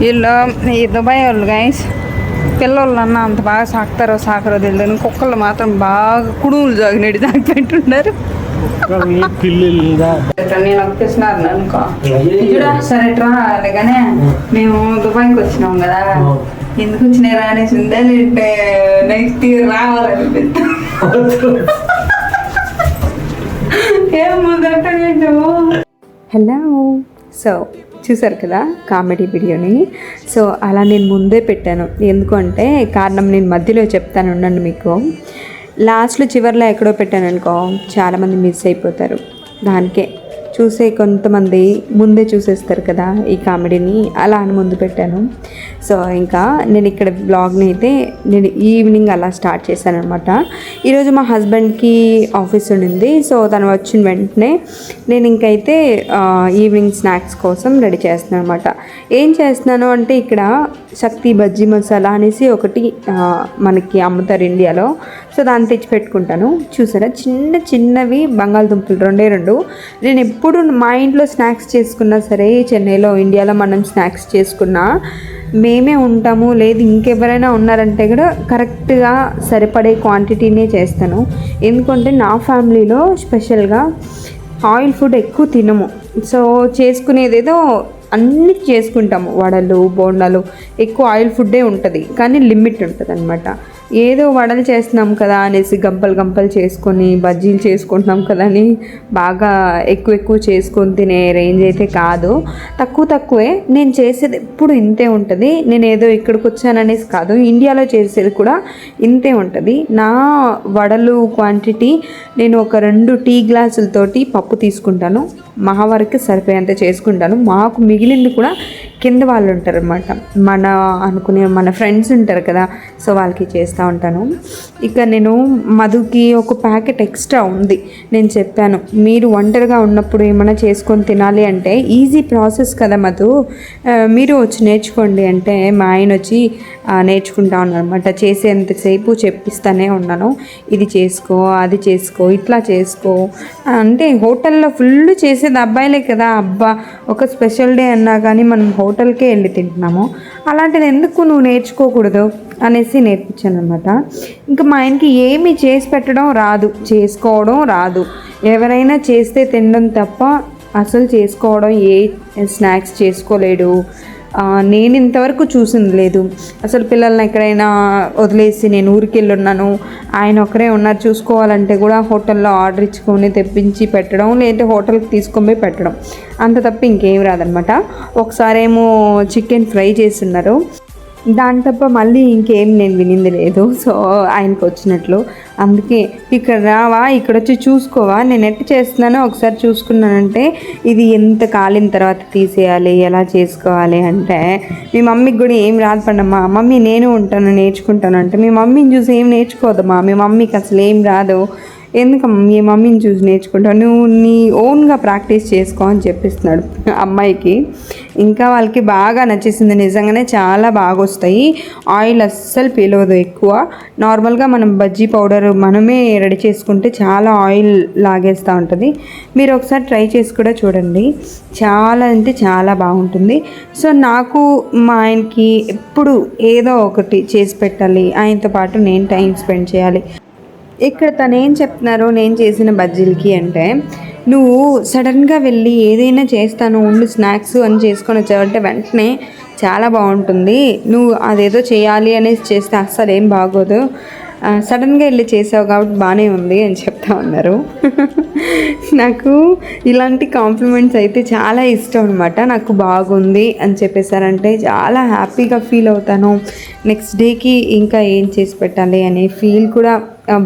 వీళ్ళు ఈ దుబాయ్ వాళ్ళు గైస్ పిల్లలు అన్న అంత బాగా సాకరో తెలియదు, కుక్కలు మాత్రం బాగా కుడుములు జాగినట్టు జాగి పెట్టున్నారు. నేను ఒప్పిస్తున్నారు అనుకో సరే ట్రా అలాగనే మేము దుబాయ్కి వచ్చినాం కదా, ఎందుకు వచ్చినారా అనేసి ఉందా నెక్స్ట్ ఇయర్ రావాలనిపిస్తా. హలో, సో చూసారు కదా కామెడీ వీడియోని. సో అలా నేను ముందే పెట్టాను, ఎందుకంటే కారణం నేను మధ్యలో చెప్తాను ఉండండి. మీకు లాస్ట్లో చివరిలో ఎక్కడో పెట్టాను అనుకో, చాలామంది మిస్ అయిపోతారు. దానికే చూసే కొంతమంది ముందే చూసేస్తారు కదా ఈ కామెడీని, అలా అని ముందు పెట్టాను. సో ఇంకా నేను ఇక్కడ బ్లాగ్ని అయితే నేను ఈవినింగ్ అలా స్టార్ట్ చేశాను అనమాట. ఈరోజు మా హస్బెండ్కి ఆఫీస్ ఉండింది. సో తను వచ్చిన వెంటనే నేను ఇంకైతే ఈవినింగ్ స్నాక్స్ కోసం రెడీ చేస్తున్నాను అనమాట. ఏం చేస్తున్నాను అంటే ఇక్కడ శక్తి బజ్జీ మసాలా అనేసి ఒకటి మనకి అమ్ముతారు ఇండియాలో. సో దాన్ని తెచ్చి పెట్టుకుంటాను. చూసారా చిన్న చిన్నవి బంగాళదుంపలు రెండు. నేను ఎప్పుడు మా ఇంట్లో స్నాక్స్ చేసుకున్నా సరే, చెన్నైలో ఇండియాలో మనం స్నాక్స్ చేసుకున్నా మేమే ఉంటాము, లేదు ఇంకెవరైనా ఉన్నారంటే కూడా కరెక్ట్గా సరిపడే క్వాంటిటీనే చేస్తాను. ఎందుకంటే నా ఫ్యామిలీలో స్పెషల్గా ఆయిల్ ఫుడ్ ఎక్కువ తినము. సో చేసుకునేదేదో అన్నీ చేసుకుంటాము, వడలు బోండాలు, ఎక్కువ ఆయిల్ ఫుడ్డే ఉంటుంది, కానీ లిమిట్ ఉంటుంది అనమాట. ఏదో వడలు చేస్తున్నాం కదా అనేసి గంపలు చేసుకొని బజ్జీలు చేసుకుంటున్నాం కదా అని బాగా ఎక్కువ చేసుకొని తినే రేంజ్ అయితే కాదు, తక్కువే. నేను చేసేది ఎప్పుడు ఇంతే ఉంటుంది. నేను ఏదో ఇక్కడికి వచ్చాననేసి కాదు, ఇండియాలో చేసేది కూడా ఇంతే ఉంటుంది. నా వడలు క్వాంటిటీ నేను ఒక 2 టీ గ్లాసులతోటి పప్పు తీసుకుంటాను, మహా వరకు సరిపోయేంత చేసుకుంటాను. మాకు మిగిలింది కూడా కింద వాళ్ళు ఉంటారు అనమాట, మన ఫ్రెండ్స్ ఉంటారు కదా, సో వాళ్ళకి చేస్తూ ఉంటాను. ఇక నేను మధుకి ఒక ప్యాకెట్ ఎక్స్ట్రా ఉంది. నేను చెప్పాను, మీరు ఒంటరిగా ఉన్నప్పుడు ఏమైనా చేసుకొని తినాలి అంటే ఈజీ ప్రాసెస్ కదా మధు, మీరు వచ్చి నేర్చుకోండి అంటే మా ఆయన వచ్చి నేర్చుకుంటా ఉన్నాను అనమాట. చేసేంతసేపు చెప్పిస్తానే ఉన్నాను, ఇది చేసుకో అది చేసుకో ఇట్లా చేసుకో అంటే. హోటల్లో ఫుల్ చేసేది అబ్బాయిలే కదా, అబ్బా ఒక స్పెషల్ డే అన్నా కానీ మనం హోటల్కే వెళ్ళి తింటున్నాము, అలాంటిది ఎందుకు నువ్వు నేర్చుకోకూడదు అనేసి నేర్పించాను అనమాట. ఇంకా మా ఆయనకి ఏమీ చేసి పెట్టడం రాదు, చేసుకోవడం రాదు. ఎవరైనా చేస్తే తినడం తప్ప అసలు చేసుకోవడం ఏ స్నాక్స్ చేసుకోలేడు. నేను ఇంతవరకు చూసింది లేదు. అసలు పిల్లల్ని ఎక్కడైనా వదిలేసి నేను ఊరికి వెళ్ళి ఉన్నాను, ఆయన ఒకరే ఉన్నారు, చూసుకోవాలంటే కూడా హోటల్లో ఆర్డర్ ఇచ్చుకొని తెప్పించి పెట్టడం, లేదంటే హోటల్కి తీసుకొని పోయి పెట్టడం, అంత తప్ప ఇంకేం రాదనమాట. ఒకసారి ఏమో చికెన్ ఫ్రై చేస్తున్నారు, దాని తప్ప మళ్ళీ ఇంకేం నేను వినింది లేదు. సో ఆయనకు వచ్చినట్లు, అందుకే ఇక్కడ రావా, ఇక్కడ వచ్చి చూసుకోవా, నేను ఎట్లా చేస్తున్నానో ఒకసారి చూసుకున్నానంటే ఇది ఎంత కాలిన తర్వాత తీసేయాలి, ఎలా చేసుకోవాలి అంటే, మీ మమ్మీకి కూడా ఏం రాదు పండమ్మా, మమ్మీ నేను ఉంటాను నేర్చుకుంటాను అంటే, మీ మమ్మీని చూసి ఏం నేర్చుకోదమ్మా, మీ మమ్మీకి అసలు ఏం రాదు, ఎందుకమ్మా మీ మమ్మీని చూసి నేర్చుకుంటావు, నువ్వు నీ ఓన్గా ప్రాక్టీస్ చేసుకో అని చెప్పిస్తున్నాడు అమ్మాయికి. ఇంకా వాళ్ళకి బాగా నచ్చేసింది, నిజంగానే చాలా బాగా వస్తాయి, ఆయిల్ అస్సలు పీలవదు ఎక్కువ. నార్మల్గా మనం బజ్జీ పౌడర్ మనమే రెడీ చేసుకుంటే చాలా ఆయిల్ లాగేస్తూ ఉంటుంది. మీరు ఒకసారి ట్రై చేసి కూడా చూడండి, చాలా అంటే చాలా బాగుంటుంది. సో నాకు మా ఆయనకి ఎప్పుడు ఏదో ఒకటి చేసి పెట్టాలి, ఆయనతో పాటు నేను టైం స్పెండ్ చేయాలి. ఇక్కడ తను ఏం చెప్తున్నారో నేను చేసిన బజ్జీలకి అంటే, నువ్వు సడన్గా వెళ్ళి ఏదైనా చేస్తాను ఉండు స్నాక్స్ అని చేసుకొని వచ్చావంటే వెంటనే చాలా బాగుంటుంది, నువ్వు అదేదో చేయాలి అనేసి చేస్తే అస్సలు ఏం బాగోదు, సడన్గా వెళ్ళి చేసావు కాబట్టి బాగానే ఉంది అని చెప్తా ఉన్నారు. నాకు ఇలాంటి కాంప్లిమెంట్స్ అయితే చాలా ఇష్టం అనమాట. నాకు బాగుంది అని చెప్పేసారంటే చాలా హ్యాపీగా ఫీల్ అవుతాను. నెక్స్ట్ డేకి ఇంకా ఏం చేసి పెట్టాలి అనే ఫీల్ కూడా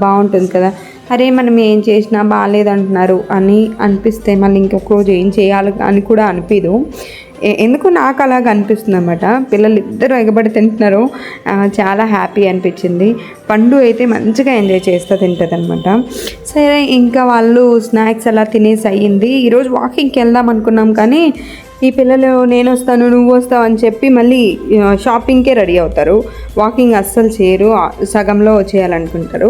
బాగుంటుంది కదా. అరే మనం ఏం చేసినా బాగాలేదంటున్నారు అని అనిపిస్తే మళ్ళీ ఇంకొక రోజు ఏం చేయాలి అని కూడా అనిపించదు. ఎందుకు నాకు అలాగ అనిపిస్తుంది అన్నమాట. పిల్లలు ఇద్దరు ఎగబడి తింటున్నారు, చాలా హ్యాపీ అనిపించింది. పండు అయితే మంచిగా ఎంజాయ్ చేస్తూ తింటుంది అనమాట. సరే ఇంకా వాళ్ళు స్నాక్స్ అలా తినేసి అయ్యింది. ఈరోజు వాకింగ్కి వెళ్దాం అనుకున్నాం కానీ ఈ పిల్లలు నేను వస్తాను నువ్వు వస్తావు అని చెప్పి మళ్ళీ షాపింగ్కే రెడీ అవుతారు, వాకింగ్ అస్సలు చేయరు, సగంలో చేయాలనుకుంటారు.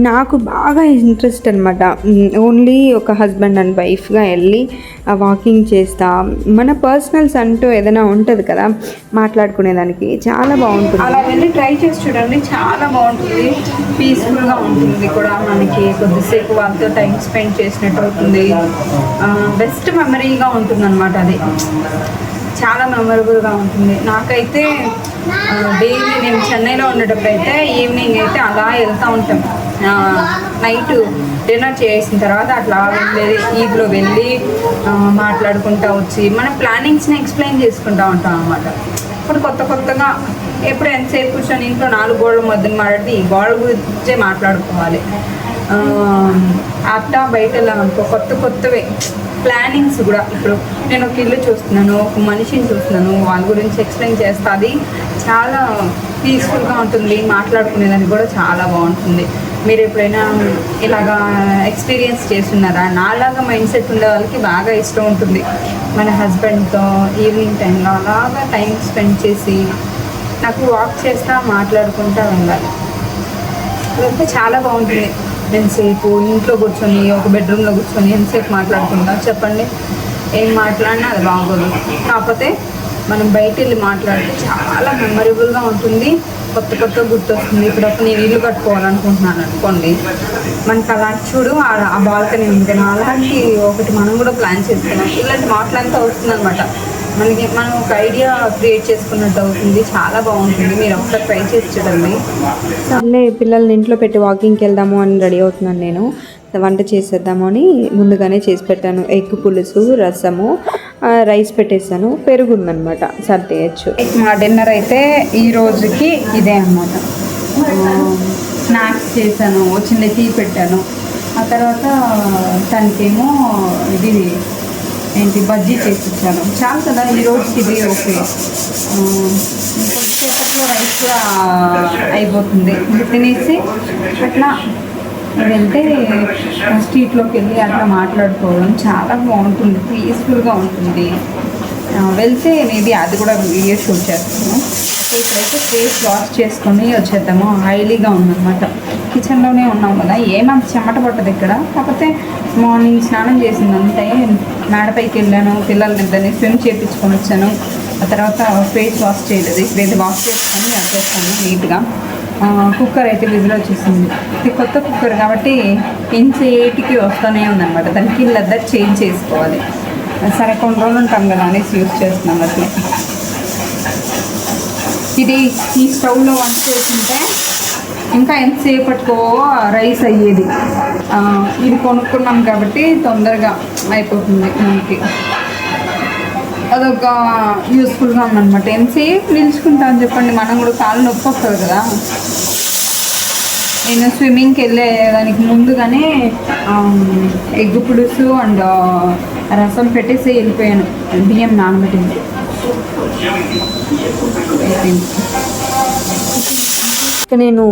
నాకు బాగా ఇంట్రెస్ట్ అనమాట. ఓన్లీ ఒక హస్బెండ్ అండ్ వైఫ్గా వెళ్ళి వాకింగ్ చేస్తా. మన పర్సనల్స్ అంటూ ఏదైనా ఉంటుంది కదా మాట్లాడుకునేదానికి, చాలా బాగుంటుంది. అలా వెళ్ళి ట్రై చేసి చూడండి, చాలా బాగుంటుంది, పీస్ఫుల్గా ఉంటుంది కూడా. మనకి కొద్దిసేపు వాళ్ళతో టైం స్పెండ్ చేసినట్టు అవుతుంది. బెస్ట్ మెమరీగా ఉంటుంది అనమాట. అది చాలా మెమరబుల్గా ఉంటుంది. నాకైతే డైలీ నేను చెన్నైలో ఉండేటప్పుడు అయితే ఈవినింగ్ అయితే అలా వెళ్తూ ఉంటాం. నైట్ డిన్నర్ చేసిన తర్వాత అట్లా వెళ్ళేది, ఈద్లో వెళ్ళి మాట్లాడుకుంటూ వచ్చి మన ప్లానింగ్స్ని ఎక్స్ప్లెయిన్ చేసుకుంటూ ఉంటాం అన్నమాట. ఇప్పుడు కొత్తగా ఎప్పుడు ఎంతసేపు కూర్చొని ఇంట్లో 4 గోడల మధ్యన మాట్లాడితే ఈ గోడల గురించే మాట్లాడుకోవాలి. అట్టా బయట వెళ్ళామనుకో కొత్తవే ప్లానింగ్స్ కూడా. ఇప్పుడు నేను ఒక ఇల్లు చూస్తున్నాను, ఒక మనిషిని చూస్తున్నాను, వాళ్ళ గురించి ఎక్స్ప్లెయిన్ చేస్తా. అది చాలా పీస్ఫుల్గా ఉంటుంది, మాట్లాడుకునేదానికి కూడా చాలా బాగుంటుంది. మీరు ఎప్పుడైనా ఇలాగా ఎక్స్పీరియన్స్ చేస్తున్నారా? నాలాగా మైండ్ సెట్ ఉండే వాళ్ళకి బాగా ఇష్టం ఉంటుంది మన హస్బెండ్తో ఈవినింగ్ టైంలో అలాగా టైం స్పెండ్ చేసి నాకు వాక్ చేస్తా మాట్లాడుకుంటూ వెళ్ళాలి. ఇదంతా చాలా బాగుంటుంది. ఎంతసేపు ఇంట్లో కూర్చొని ఒక బెడ్రూమ్లో కూర్చొని ఎంతసేపు మాట్లాడుకుంటాం చెప్పండి? ఏం మాట్లాడినా అది బాగోదు. కాకపోతే మనం బయట వెళ్ళి మాట్లాడితే చాలా మెమరబుల్గా ఉంటుంది, కొత్త గుర్తొస్తుంది. ఇప్పుడు నేను ఇల్లు కట్టుకోవాలనుకుంటున్నాను అనుకోండి, మనకు అలాంటి చూడు ఆ బాల్కనీ ఉంది, అలాంటి ఒకటి మనం కూడా ప్లాన్ చేసుకున్నాం. ఇలాంటి మాటలంతా వస్తుంది అనమాట. మనం ఒక ఐడియా క్రియేట్ చేసుకున్నట్టు అవుతుంది, చాలా బాగుంటుంది. మీరు ఒకసారి ట్రై చేసి చూడండి. సర్లే పిల్లల్ని ఇంట్లో పెట్టి వాకింగ్కి వెళ్దాము అని రెడీ అవుతున్నాను. నేను వంట చేసేద్దాము అని ముందుగానే చేసి పెట్టాను. ఎగ్ పులుసు, రసము, రైస్ పెట్టేసాను, పెరుగు ఉందనమాట, సర్దేయచ్చు. మా డిన్నర్ అయితే ఈ రోజుకి ఇదే అనమాట. స్నాక్స్ చేశాను, చిన్న టీ పెట్టాను. ఆ తర్వాత తనకేమో ఇది బజ్జీ చేసి ఇచ్చాను. చాలు కదా ఈ రోజుకి ఇది. ఓకే, కొద్దిసేపట్లో రైస్ కూడా అయిపోతుంది. తినేసి అట్లా వెళ్తే స్ట్రీట్లోకి వెళ్ళి అట్లా మాట్లాడుకోవడం చాలా బాగుంటుంది, పీస్ఫుల్గా ఉంటుంది. వెళ్తే మేబీ అది కూడా వీడియో షూట్ చేస్తాను. ఇప్పుడైతే ఫేస్ వాష్ చేసుకొని వచ్చేద్దాము. ఆయిలీగా ఉందన్నమాట. కిచెన్లోనే ఉన్నాం కదా, ఏమంత చెమట పట్టదు ఇక్కడ. కాకపోతే మార్నింగ్ స్నానం చేసిందంటే మేడపైకి వెళ్ళాను, పిల్లల్ని స్విమ్ చేయించుకొని వచ్చాను. ఆ తర్వాత ఫేస్ వాష్ చేయలేదు. ఇప్పుడైతే వాష్ చేసుకొని వచ్చేస్తాను నీట్గా. కుక్కర్ అయితే విజిల్ వచ్చేసింది. ఇది కొత్త కుక్కర్ కాబట్టి ఇంచేటికి వస్తూనే ఉందన్నమాట. దానికి లెదర్ చేంజ్ చేసుకోవాలి. సరే కొన్ని రోజులు ఉంటాం కదా అనేసి యూజ్ చేస్తున్నాం అట్లా. ఇది ఈ స్టవ్లో వంట చేస్తుంటే ఇంకా ఎంతసేపటికో రైస్ అయ్యేది. ఇది కొనుక్కున్నాం కాబట్టి తొందరగా అయిపోతుంది మనకి. అదొక యూస్ఫుల్గా ఉందన్నమాట. ఎంతసేపు నిలుచుకుంటామని చెప్పండి, మనం కూడా కాళ్ళు నొప్పి వస్తుంది కదా. నేను స్విమ్మింగ్కి వెళ్ళే దానికి ముందుగానే ఎగ్ పులుసు అండ్ రసం పెట్టేసి వెళ్ళిపోయాను. బియ్యం నానబెట్టింది. నేను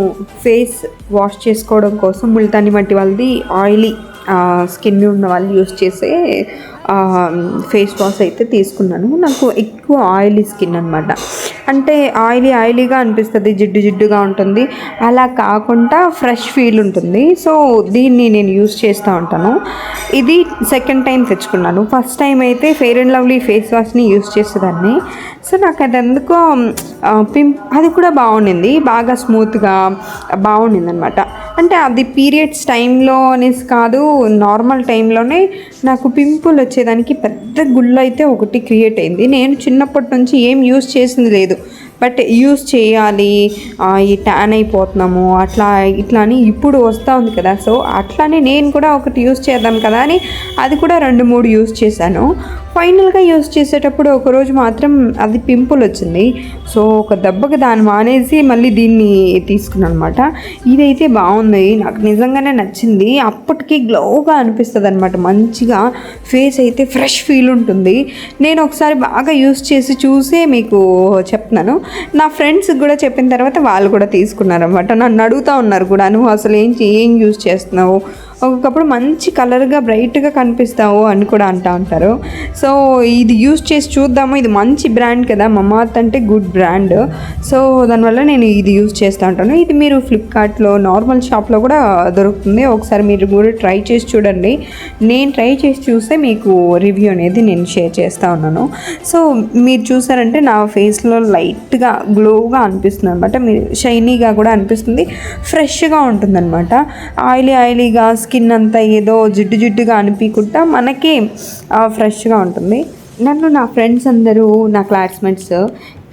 ఫేస్ వాష్ చేసుకోవడం కోసం ముల్తాని మట్టి వాళ్ళది ఆయిలీ స్కిన్ ఉన్న వాళ్ళు యూస్ చేసే ఫేస్ వాష్ అయితే తీసుకున్నాను. నాకు ఎక్కువ ఆయిలీ స్కిన్ అనమాట. అంటే ఆయిలీగా అనిపిస్తుంది, జిడ్డుగా ఉంటుంది. అలా కాకుండా ఫ్రెష్ ఫీల్ ఉంటుంది. సో దీన్ని నేను యూస్ చేస్తూ ఉంటాను. ఇది సెకండ్ టైం తెచ్చుకున్నాను. ఫస్ట్ టైం అయితే ఫెయిర్ అండ్ లవ్లీ ఫేస్ వాష్ని యూస్ చేసేదాన్ని. సో నాకు అది ఎందుకో అది కూడా బాగుండింది, బాగా స్మూత్గా బాగుండింది అనమాట. అంటే అది పీరియడ్స్ టైంలో అనేసి కాదు, నార్మల్ టైంలోనే నాకు పింపుల్ వచ్చేదానికి పెద్ద గుళ్ళు అయితే ఒకటి క్రియేట్ అయింది. నేను చిన్నప్పటి నుంచి ఏం యూస్ చేసింది లేదు, బట్ యూస్ చేయాలి, ఈ ట్యాన్ అయిపోతున్నాము ఇట్లా అని ఇప్పుడు వస్తూ ఉంది కదా. సో అట్లానే నేను కూడా ఒకటి యూస్ చేద్దాం కదా అని అది కూడా 2-3 యూస్ చేశాను. ఫైనల్గా యూస్ చేసేటప్పుడు ఒకరోజు మాత్రం అది పింపుల్ వచ్చింది. సో ఒక దెబ్బకి దాన్ని మానేసి మళ్ళీ దీన్ని తీసుకున్నాను అనమాట. ఇదైతే బాగుంది, నాకు నిజంగానే నచ్చింది. అప్పటికి గ్లోగా అనిపిస్తుంది అనమాట, మంచిగా ఫేస్ అయితే ఫ్రెష్ ఫీల్ ఉంటుంది. నేను ఒకసారి బాగా యూస్ చేసి చూసే మీకు చెప్తున్నాను. నా ఫ్రెండ్స్కి కూడా చెప్పిన తర్వాత వాళ్ళు కూడా తీసుకున్నారనమాట. నన్ను అడుగుతూ ఉన్నారు కూడా, నువ్వు అసలు ఏం యూస్ చేస్తున్నావు, ఒక్కొక్కప్పుడు మంచి కలర్గా బ్రైట్గా కనిపిస్తావు అని కూడా అంటూ ఉంటారు. సో ఇది యూస్ చేసి చూద్దాము, ఇది మంచి బ్రాండ్ కదా, మమాత్ అంటే గుడ్ బ్రాండ్. సో దానివల్ల నేను ఇది యూస్ చేస్తూ ఉంటాను. ఇది మీరు ఫ్లిప్కార్ట్లో నార్మల్ షాప్లో కూడా దొరుకుతుంది. ఒకసారి మీరు కూడా ట్రై చేసి చూడండి. నేను ట్రై చేసి చూస్తే మీకు రివ్యూ అనేది నేను షేర్ చేస్తూ ఉన్నాను. సో మీరు చూసారంటే నా ఫేస్లో లైట్గా గ్లోగా అనిపిస్తుంది అనమాట, మీరు షైనీగా కూడా అనిపిస్తుంది, ఫ్రెష్గా ఉంటుందన్నమాట. ఆయిలీగా స్కిన్ అంతా ఏదో జిడ్డుగా అనిపించకుండా మనకి ఫ్రెష్గా ఉంటుంది. నన్ను నా ఫ్రెండ్స్ అందరూ, నా క్లాస్మేట్స్,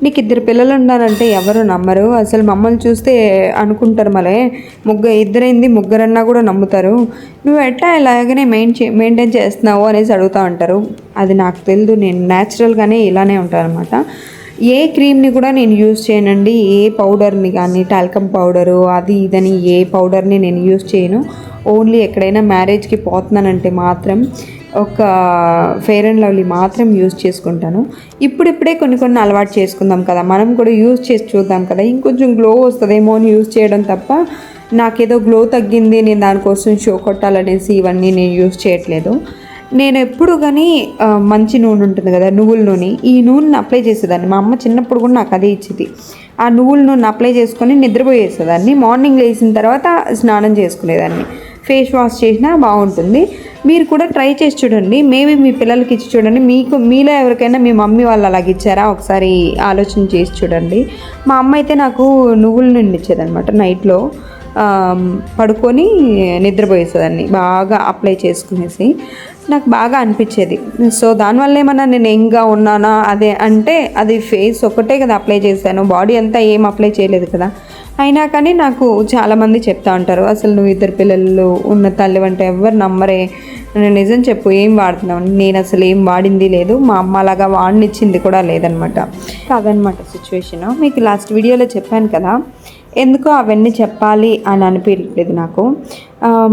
నీకు 2 పిల్లలు ఉన్నారంటే ఎవరు నమ్మరు, అసలు మమ్మల్ని చూస్తే అనుకుంటారు మళ్ళీ ఇద్దరైంది ముగ్గురన్నా కూడా నమ్ముతారు, నువ్వు ఎట్టా ఇలాగనే మెయింటైన్ చేస్తున్నావు అనేసి అడుగుతూ ఉంటారు. అది నాకు తెలియదు, నేను న్యాచురల్గానే ఇలానే ఉంటాను అనమాట. ఏ క్రీమ్ని కూడా నేను యూజ్ చేయనండి, ఏ పౌడర్ని కానీ, టాల్కమ్ పౌడరు అది ఇదని ఏ పౌడర్ని నేను యూజ్ చేయను. ఓన్లీ ఎక్కడైనా మ్యారేజ్కి పోతున్నానంటే మాత్రం ఒక ఫెయిర్ అండ్ లవ్లీ మాత్రం యూజ్ చేసుకుంటాను. ఇప్పుడిప్పుడే కొన్ని అలవాటు చేసుకుందాం కదా, మనం కూడా యూజ్ చేసి చూద్దాం కదా, ఇంకొంచెం గ్లో వస్తుందేమో అని యూజ్ చేయడం తప్ప నాకేదో గ్లో తగ్గింది నేను దానికోసం షో కొట్టాలనేసి ఇవన్నీ నేను యూజ్ చేయట్లేదు. నేను ఎప్పుడు కానీ మంచి నూనె ఉంటుంది కదా, నువ్వుల నూనె, ఈ నూనెని అప్లై చేసేదాన్ని. మా అమ్మ చిన్నప్పుడు కూడా నాకు అదే ఇచ్చింది. ఆ నువ్వుల నూనె అప్లై చేసుకొని నిద్రపోయేసేదాన్ని. మార్నింగ్ లేచిన తర్వాత స్నానం చేసుకునేదాన్ని. ఫేస్ వాష్ చేసినా బాగుంటుంది. మీరు కూడా ట్రై చేసి చూడండి, మేబీ మీ పిల్లలకి ఇచ్చి చూడండి. మీలో ఎవరికైనా మీ మమ్మీ వాళ్ళు అలాగ ఇచ్చారా ఒకసారి ఆలోచన చేసి చూడండి. మా అమ్మ అయితే నాకు నువ్వుల నూనె ఇచ్చేదనమాట. నైట్లో పడుకొని నిద్రపోయేసేదాన్ని బాగా అప్లై చేసుకునేసి, నాకు బాగా అనిపించేది. సో దానివల్ల ఏమన్నా నేను యంగ్గా ఉన్నానా అదే అంటే అది ఫేస్ ఒకటే కదా అప్లై చేశాను, బాడీ అంతా ఏం అప్లై చేయలేదు కదా. అయినా కానీ నాకు చాలామంది చెప్తా ఉంటారు, అసలు నువ్వు 2 పిల్లలు ఉన్న తల్లి అంటే ఎవరు నమ్మరే, నేను నిజం చెప్పు ఏం వాడుతున్నావు. నేను అసలు ఏం వాడింది లేదు, మా అమ్మ అలాగా వాడినిచ్చింది కూడా లేదనమాట. అదనమాట సిచ్యువేషన్. మీకు లాస్ట్ వీడియోలో చెప్పాను కదా, ఎందుకో అవన్నీ చెప్పాలి అని అనిపించలేదు నాకు.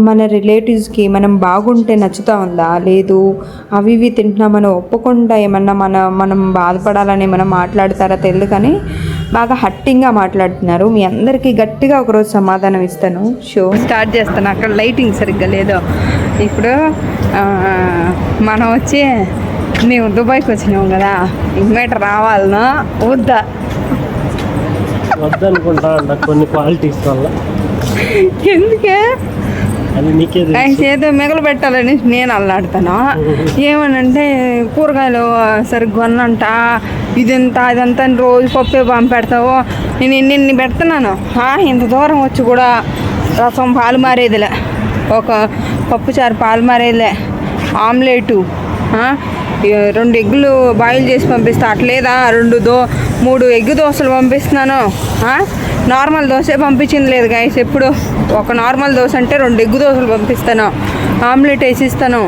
మన రిలేటివ్స్కి మనం బాగుంటే నచ్చుతూ ఉందా లేదు, అవి ఇవి తింటున్నామని ఒప్పకుండా ఏమన్నా మనం బాధపడాలని ఏమన్నా మాట్లాడతారా తెలియదు, కానీ బాగా హట్టింగ్గా మాట్లాడుతున్నారు. మీ అందరికీ గట్టిగా ఒకరోజు సమాధానం ఇస్తాను. షో స్టార్ట్ చేస్తాను. అక్కడ లైటింగ్ సరిగ్గా లేదు. ఇప్పుడు మనం వచ్చి మేము దుబాయ్కి వచ్చినాము కదా, ఇన్వర్టర్ రావాలనా వద్దా? వద్దనుకుంటా కొన్ని క్వాలిటీస్ వల్ల. ఎందుకే అది నీకే ఏదో మిగలు పెట్టాలని నేను అల్లాడుతాను. ఏమనంటే కూరగాయలు సరిగ్గా కొన్నంట, ఇదంతా రోజు పప్పే పంపెడతావు. నేను ఇన్ని పెడుతున్నాను, ఇంత దూరం వచ్చి కూడా రసం పాలు మారేదిలే, ఒక పప్పుచారు పాలు మారేదిలే, ఆమ్లెటు 2 ఎగ్గులు బాయిల్ చేసి పంపిస్తా, అట్లేదా 3 ఎగ్ దోశలు పంపిస్తున్నాను. నార్మల్ దోశ పంపించింది లేదు గైస్. ఎప్పుడు ఒక నార్మల్ దోశ అంటే 2 ఎగ్ దోశలు పంపిస్తాను, ఆమ్లెట్ వేసిస్తాను,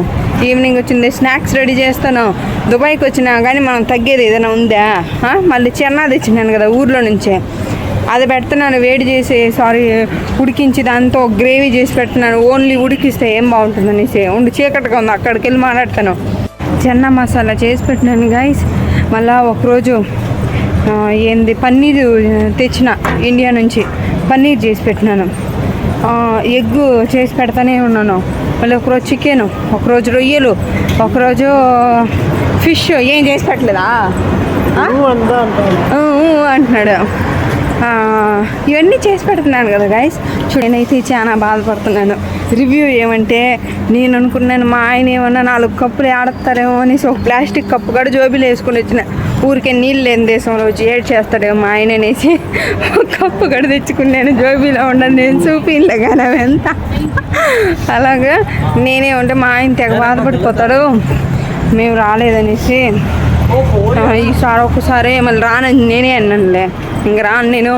ఈవినింగ్ వచ్చింది స్నాక్స్ రెడీ చేస్తాను. దుబాయ్కి వచ్చినా కానీ మనం తగ్గేది ఏదైనా ఉందా? మళ్ళీ చెన్నా తెచ్చినాను కదా ఊర్లో నుంచే, అది పెడుతున్నాను వేడి చేసి, ఉడికించి దాంతో గ్రేవీ చేసి పెడుతున్నాను. ఓన్లీ ఉడికిస్తే ఏం బాగుంటుంది అనేసి ఉండి చీకటిగా ఉంది, అక్కడికి వెళ్ళి మాట్లాడతాను. చెన్నా మసాలా చేసి పెట్టినాను గైస్. మళ్ళీ ఒకరోజు పన్నీర్ తెచ్చిన ఇండియా నుంచి, పన్నీర్ చేసి పెట్టినాను. ఎగ్ చేసి పెడతానే ఉన్నాను. మళ్ళీ ఒకరోజు చికెను, ఒకరోజు రొయ్యలు, ఒకరోజు ఫిష్. ఏం చేసి పెట్టలేదా అంటున్నాడు. ఇవన్నీ చేసి పెడుతున్నాను కదా గైస్. నేనైతే చాలా బాధపడుతున్నాను. రివ్యూ ఏమంటే నేను అనుకున్నాను మా ఆయన ఏమన్నా 4 కప్పులు ఆడతారేమో అనేసి ఒక ప్లాస్టిక్ కప్పు కూడా జోబీలు వేసుకుని వచ్చిన. ఊరికే నీళ్ళు లేని దేశంలో వచ్చి ఏడ్ చేస్తాడేమో మా ఆయన అనేసి ఒక కప్పు కూడా తెచ్చుకున్నాను. జోబీలో ఉండదు, నేను చూపిలే కానీ అవి ఎంత అలాగా. నేనేమంటే మా ఆయన తెగ బాధపడిపోతాడు మేము రాలేదనేసి. ఈసారి ఒక్కసారి మళ్ళీ రానని నేనే అన్నానులే, ఇంక రాను నేను,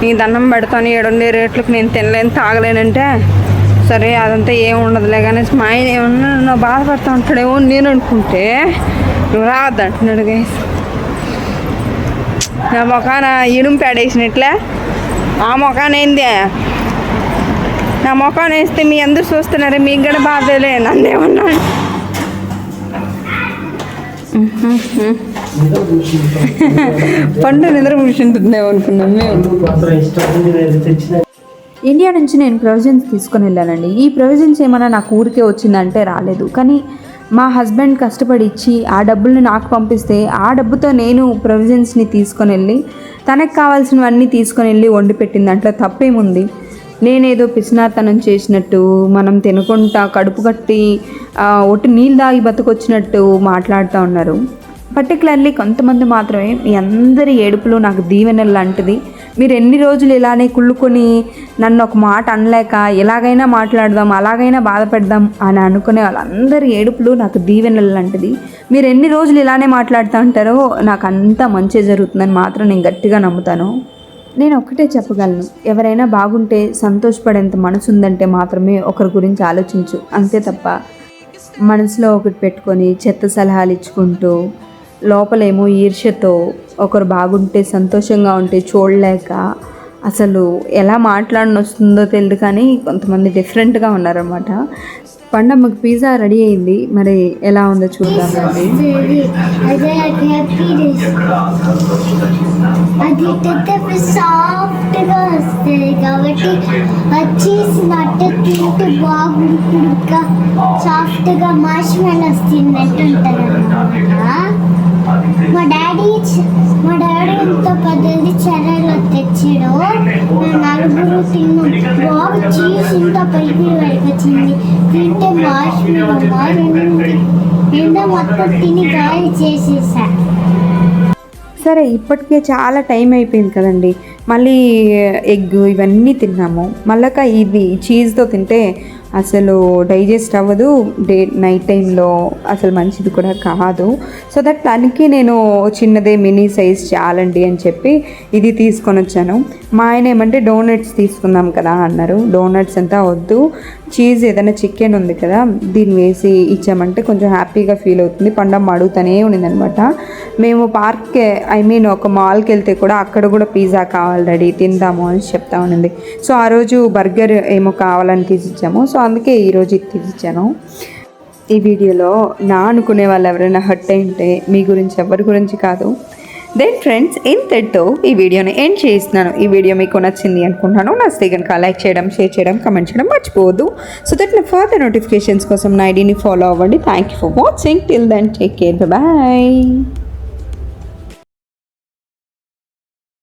నీ దండం పెడతాను, 700 రేట్లకు నేను తినలేను తాగలేనంటే, సరే అదంతా ఏమి ఉండదులే కానీ మా ఆయన ఏమన్నా నన్ను బాధపడుతూ ఉంటాడేమో నేను అనుకుంటే నువ్వు రావద్దు అంటున్నాడు గైస్. నా మొఖాన ఇనుము పేడేసినట్లే ఆ మొఖాన ఏంది, నా మొఖాన వేస్తే మీ అందరూ చూస్తున్నారే, మీకు కూడా బాధలే, నన్నేమన్నా పండు నిద్ర కూర్చుంటుందేమో అనుకున్నాం మేము. ఇండియా నుంచి నేను ప్రొవిజన్స్ తీసుకొని వెళ్ళానండి. ఈ ప్రొవిజన్స్ ఏమైనా నాకు ఊరికే వచ్చిందంటే రాలేదు, కానీ మా హస్బెండ్ కష్టపడి ఇచ్చి ఆ డబ్బుల్ని నాకు పంపిస్తే ఆ డబ్బుతో నేను ప్రొవిజన్స్ని తీసుకొని వెళ్ళి తనకు కావాల్సినవన్నీ తీసుకొని వెళ్ళి వండి పెట్టింది. దాంట్లో తప్పేముంది? నేనేదో పిసినాతనం చేసినట్టు, మనం తినకుండా కడుపు కట్టి ఒట్టి నీళ్ళు తాగి బతుకొచ్చినట్టు మాట్లాడుతూ ఉన్నారు. పర్టికులర్లీ కొంతమంది మాత్రమే మీ అందరి ఏడుపులు నాకు దీవెనలు లాంటిది. మీరు ఎన్ని రోజులు ఇలానే కుళ్ళుకొని నన్ను ఒక మాట అనలేక ఎలాగైనా మాట్లాడదాం, అలాగైనా బాధపడదాం అని అనుకునే వాళ్ళందరి ఏడుపులు నాకు దీవెనలు లాంటిది. మీరు ఎన్ని రోజులు ఇలానే మాట్లాడుతూ ఉంటారో నాకు అంతా మంచి జరుగుతుందని మాత్రం నేను గట్టిగా నమ్ముతాను. నేను ఒక్కటే చెప్పగలను, ఎవరైనా బాగుంటే సంతోషపడేంత మనసు ఉందంటే మాత్రమే ఒకరి గురించి ఆలోచించు, అంతే తప్ప మనసులో ఒకటి పెట్టుకొని చెత్త సలహాలు ఇచ్చుకుంటూ లోపలేమో ఈర్ష్యతో ఒకరు బాగుంటే సంతోషంగా ఉంటే చూడలేక అసలు ఎలా మాట్లాడని వస్తుందో తెలియదు, కానీ కొంతమంది డిఫరెంట్గా ఉన్నారన్నమాట. పండమ్మకి పిజ్జా రెడీ అయింది, మరి ఎలా ఉందో చూద్దామండి. అది సాఫ్ట్గా వస్తుంది కాబట్టి చీజ్ నట్టు తింటూ బాగుంటుంది, సాఫ్ట్గా మార్ష్మెలోస్ తిన్నట్టు ఉంటుంది అన్నమాట. మా డాడీ ఎంతో పెద్దది చెరలో తెచ్చాడు, మేము నలుగురు తిన్నాం. బాగా చీజ్ ఇంత పైకి వచ్చింది, తింటే మార్ష్మెలో ఏందో మొత్తం తిని గాలి చేసేసా. సరే, ఇప్పటికే చాలా టైం అయిపోయింది కదండి, మళ్ళీ ఎగ్ ఇవన్నీ తిన్నాము. మళ్ళీ ఇది చీజ్తో తింటే అసలు డైజెస్ట్ అవ్వదు, నైట్ టైంలో అసలు మంచిది కూడా కాదు. సో దట్ దానికి నేను చిన్నదే మినీ సైజ్ చాలండి అని చెప్పి ఇది తీసుకొని వచ్చాను. మా ఆయన ఏమంటే డోనట్స్ తీసుకుందాం కదా అన్నారు. డోనట్స్ అంతా వద్దు, చీజ్ ఏదైనా చికెన్ ఉంది కదా దీన్ని వేసి ఇచ్చామంటే కొంచెం హ్యాపీగా ఫీల్ అవుతుంది. పండమ్మ అడుగుతూనే ఉన్నిందనమాట. మేము ఒక మాల్కి వెళ్తే కూడా అక్కడ కూడా పిజ్జా కావాలి డాడీ తిందాము అని చెప్తా ఉన్నింది. సో ఆ రోజు బర్గర్ ఏమో కావాలని తీసిచ్చాము, సో అందుకే ఈరోజు ఇది తీసిచ్చాను. ఈ వీడియోలో నా అనుకునే వాళ్ళు ఎవరైనా హర్ట్ అయి ఉంటే మీ గురించి ఎవరి గురించి కాదు. దెన్ ఫ్రెండ్స్, ఇంతటితో ఈ వీడియోని ఎండ్ చేస్తున్నాను. ఈ వీడియో మీకు నచ్చింది అనుకుంటున్నాను. నచ్చితే కనుక లైక్ చేయడం, షేర్ చేయడం, కమెంట్ చేయడం మర్చిపోవద్దు. సో దట్ నా ఫర్దర్ నోటిఫికేషన్స్ కోసం నా ఐడిని ఫాలో అవ్వండి. Thank you for watching. Till then take care, bye.